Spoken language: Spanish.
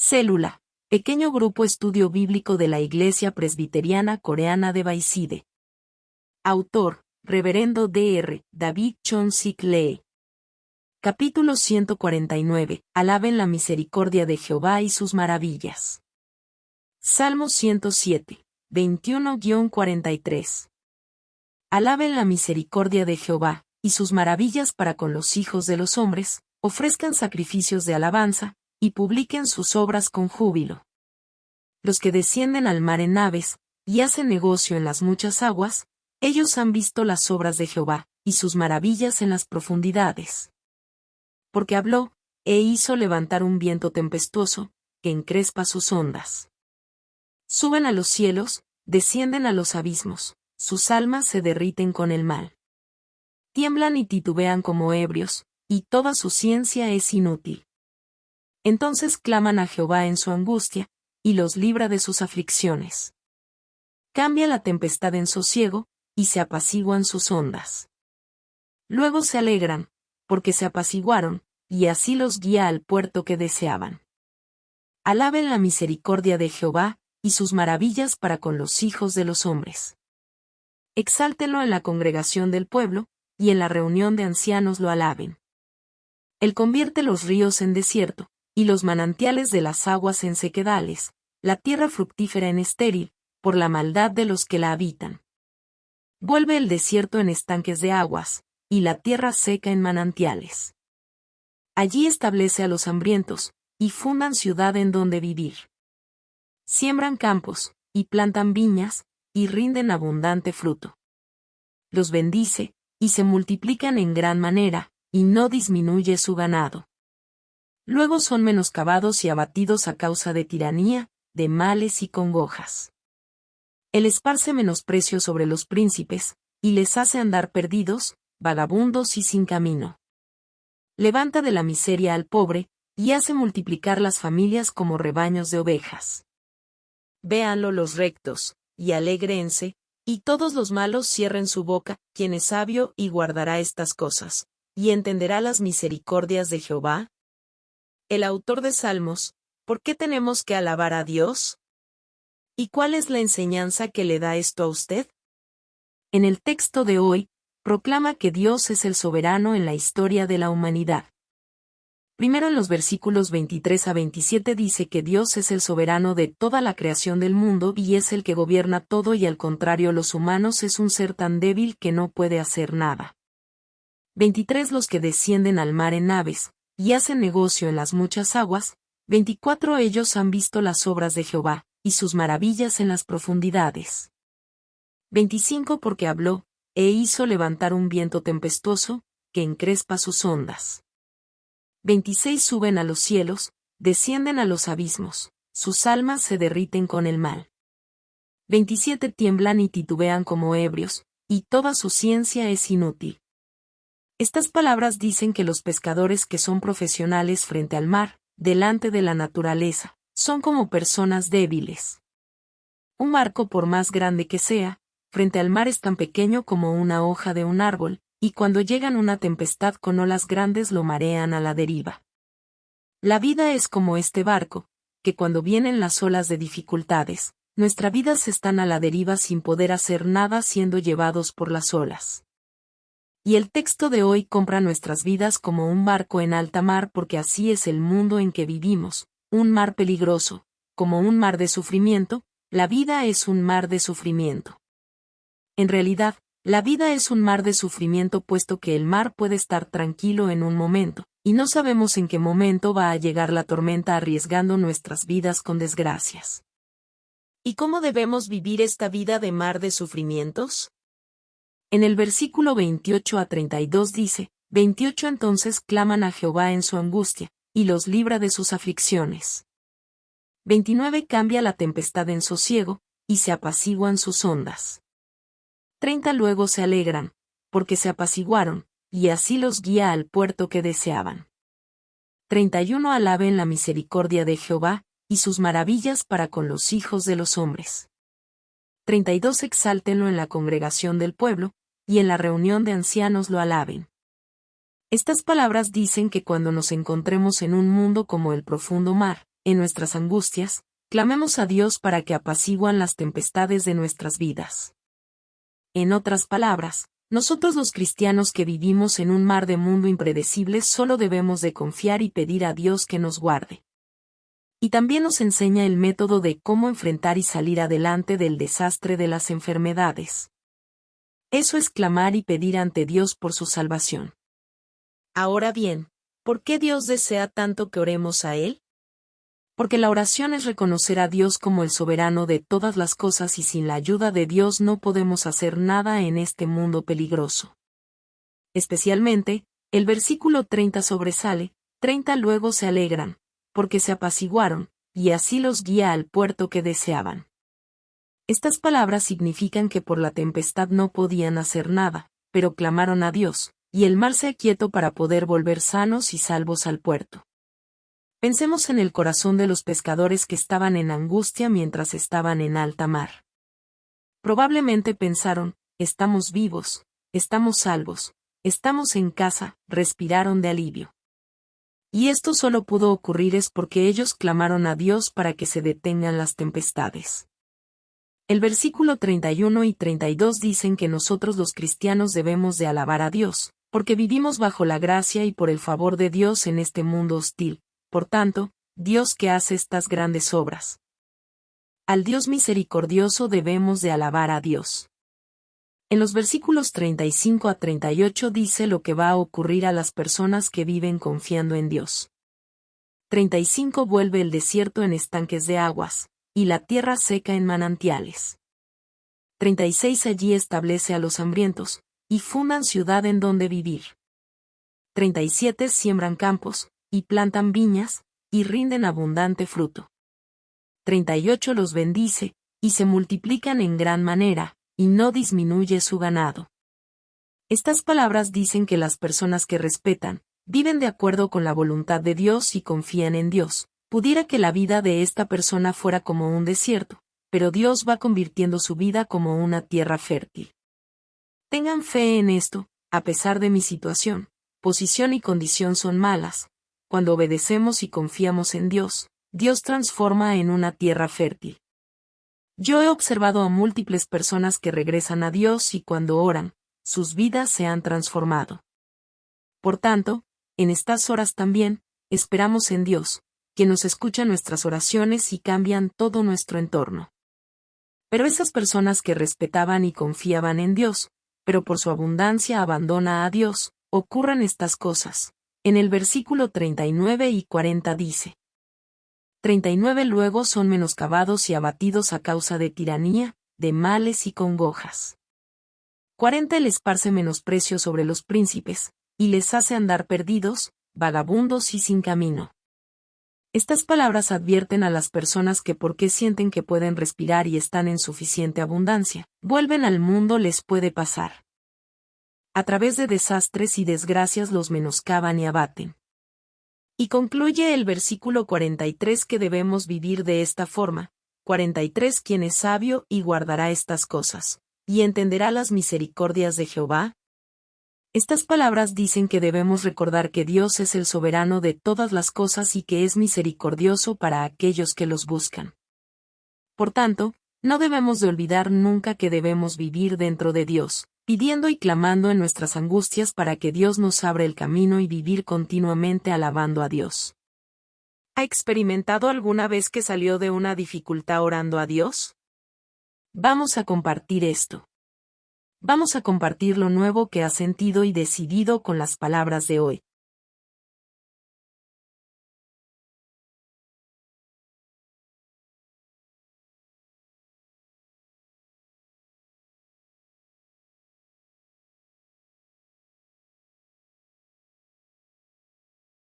Célula. Pequeño grupo estudio bíblico de la Iglesia Presbiteriana Coreana de Baiside. Autor, Reverendo Dr. David Chon-sik Lee. Capítulo 149. Alaben la misericordia de Jehová y sus maravillas. Salmo 107, 21-43. Alaben la misericordia de Jehová, y sus maravillas para con los hijos de los hombres, ofrezcan sacrificios de alabanza, y publiquen sus obras con júbilo. Los que descienden al mar en naves, y hacen negocio en las muchas aguas, ellos han visto las obras de Jehová, y sus maravillas en las profundidades. Porque habló, e hizo levantar un viento tempestuoso, que encrespa sus ondas. Suben a los cielos, descienden a los abismos, sus almas se derriten con el mal. Tiemblan y titubean como ebrios, y toda su ciencia es inútil. Entonces claman a Jehová en su angustia, y los libra de sus aflicciones. Cambia la tempestad en sosiego, y se apaciguan sus ondas. Luego se alegran, porque se apaciguaron, y así los guía al puerto que deseaban. Alaben la misericordia de Jehová, y sus maravillas para con los hijos de los hombres. Exáltenlo en la congregación del pueblo, y en la reunión de ancianos lo alaben. Él convierte los ríos en desierto, y los manantiales de las aguas en sequedales, la tierra fructífera en estéril, por la maldad de los que la habitan. Vuelve el desierto en estanques de aguas, y la tierra seca en manantiales. Allí establece a los hambrientos, y fundan ciudad en donde vivir. Siembran campos, y plantan viñas, y rinden abundante fruto. Los bendice, y se multiplican en gran manera, y no disminuye su ganado. Luego son menoscabados y abatidos a causa de tiranía, de males y congojas. Él esparce menosprecio sobre los príncipes, y les hace andar perdidos, vagabundos y sin camino. Levanta de la miseria al pobre, y hace multiplicar las familias como rebaños de ovejas. Véanlo los rectos, y alégrense, y todos los malos cierren su boca, quien es sabio y guardará estas cosas, y entenderá las misericordias de Jehová. El autor de Salmos, ¿por qué tenemos que alabar a Dios? ¿Y cuál es la enseñanza que le da esto a usted? En el texto de hoy, proclama que Dios es el soberano en la historia de la humanidad. Primero en los versículos 23 a 27 dice que Dios es el soberano de toda la creación del mundo y es el que gobierna todo y al contrario los humanos es un ser tan débil que no puede hacer nada. 23 Los que descienden al mar en naves, y hacen negocio en las muchas aguas, 24 Ellos han visto las obras de Jehová, y sus maravillas en las profundidades. 25 Porque habló, e hizo levantar un viento tempestuoso, que encrespa sus ondas. 26 Suben a los cielos, descienden a los abismos, sus almas se derriten con el mal. 27 Tiemblan y titubean como ebrios, y toda su ciencia es inútil. Estas palabras dicen que los pescadores que son profesionales frente al mar, delante de la naturaleza, son como personas débiles. Un barco por más grande que sea, frente al mar es tan pequeño como una hoja de un árbol, y cuando llegan una tempestad con olas grandes lo marean a la deriva. La vida es como este barco, que cuando vienen las olas de dificultades, nuestras vidas están a la deriva sin poder hacer nada siendo llevados por las olas. Y el texto de hoy compra nuestras vidas como un barco en alta mar porque así es el mundo en que vivimos, un mar peligroso, como un mar de sufrimiento, la vida es un mar de sufrimiento. En realidad, la vida es un mar de sufrimiento puesto que el mar puede estar tranquilo en un momento, y no sabemos en qué momento va a llegar la tormenta arriesgando nuestras vidas con desgracias. ¿Y cómo debemos vivir esta vida de mar de sufrimientos? En el versículo 28 a 32 dice, 28 Entonces claman a Jehová en su angustia, y los libra de sus aflicciones. 29 Cambia la tempestad en sosiego, y se apaciguan sus ondas. 30 Luego se alegran, porque se apaciguaron, y así los guía al puerto que deseaban. 31 Alaben la misericordia de Jehová, y sus maravillas para con los hijos de los hombres. 32 Exáltenlo en la congregación del pueblo, y en la reunión de ancianos lo alaben. Estas palabras dicen que cuando nos encontremos en un mundo como el profundo mar, en nuestras angustias, clamemos a Dios para que apaciguan las tempestades de nuestras vidas. En otras palabras, nosotros los cristianos que vivimos en un mar de mundo impredecible solo debemos de confiar y pedir a Dios que nos guarde. Y también nos enseña el método de cómo enfrentar y salir adelante del desastre de las enfermedades. Eso es clamar y pedir ante Dios por su salvación. Ahora bien, ¿por qué Dios desea tanto que oremos a Él? Porque la oración es reconocer a Dios como el soberano de todas las cosas y sin la ayuda de Dios no podemos hacer nada en este mundo peligroso. Especialmente, el versículo 30 sobresale, 30 luego se alegran, porque se apaciguaron, y así los guía al puerto que deseaban. Estas palabras significan que por la tempestad no podían hacer nada, pero clamaron a Dios, y el mar se aquietó para poder volver sanos y salvos al puerto. Pensemos en el corazón de los pescadores que estaban en angustia mientras estaban en alta mar. Probablemente pensaron, estamos vivos, estamos salvos, estamos en casa, respiraron de alivio. Y esto solo pudo ocurrir es porque ellos clamaron a Dios para que se detengan las tempestades. El versículo 31 y 32 dicen que nosotros los cristianos debemos de alabar a Dios, porque vivimos bajo la gracia y por el favor de Dios en este mundo hostil. Por tanto, Dios que hace estas grandes obras. Al Dios misericordioso debemos de alabar a Dios. En los versículos 35 a 38 dice lo que va a ocurrir a las personas que viven confiando en Dios. 35 vuelve el desierto en estanques de aguas, y la tierra seca en manantiales. 36 allí establece a los hambrientos, y fundan ciudad en donde vivir. 37 siembran campos, y plantan viñas, y rinden abundante fruto. 38 los bendice, y se multiplican en gran manera, y no disminuye su ganado. Estas palabras dicen que las personas que respetan, viven de acuerdo con la voluntad de Dios y confían en Dios. Pudiera que la vida de esta persona fuera como un desierto, pero Dios va convirtiendo su vida como una tierra fértil. Tengan fe en esto, a pesar de mi situación, posición y condición son malas. Cuando obedecemos y confiamos en Dios, Dios transforma en una tierra fértil. Yo he observado a múltiples personas que regresan a Dios y cuando oran, sus vidas se han transformado. Por tanto, en estas horas también, esperamos en Dios, que nos escucha nuestras oraciones y cambian todo nuestro entorno. Pero esas personas que respetaban y confiaban en Dios, pero por su abundancia abandona a Dios, ocurren estas cosas. En el versículo 39 y 40 dice: 39 luego son menoscabados y abatidos a causa de tiranía, de males y congojas. 40 les esparce menosprecio sobre los príncipes, y les hace andar perdidos, vagabundos y sin camino. Estas palabras advierten a las personas que porque sienten que pueden respirar y están en suficiente abundancia, vuelven al mundo les puede pasar. A través de desastres y desgracias los menoscaban y abaten. Y concluye el versículo 43 que debemos vivir de esta forma. 43 Quien es sabio y guardará estas cosas, y entenderá las misericordias de Jehová. Estas palabras dicen que debemos recordar que Dios es el soberano de todas las cosas y que es misericordioso para aquellos que los buscan. Por tanto, no debemos de olvidar nunca que debemos vivir dentro de Dios, pidiendo y clamando en nuestras angustias para que Dios nos abra el camino y vivir continuamente alabando a Dios. ¿Ha experimentado alguna vez que salió de una dificultad orando a Dios? Vamos a compartir esto. Vamos a compartir lo nuevo que has sentido y decidido con las palabras de hoy.